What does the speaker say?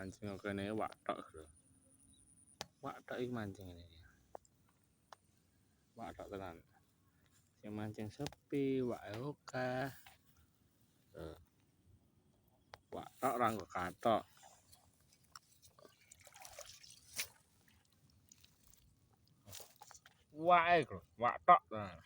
mancing kene wak tok lho. Wak tok iki mancing ini. Wak tok tenan. Sing mancing sepi, wak akeh. Wak tok ora nggo katok. Wak lho, wak tok tenan.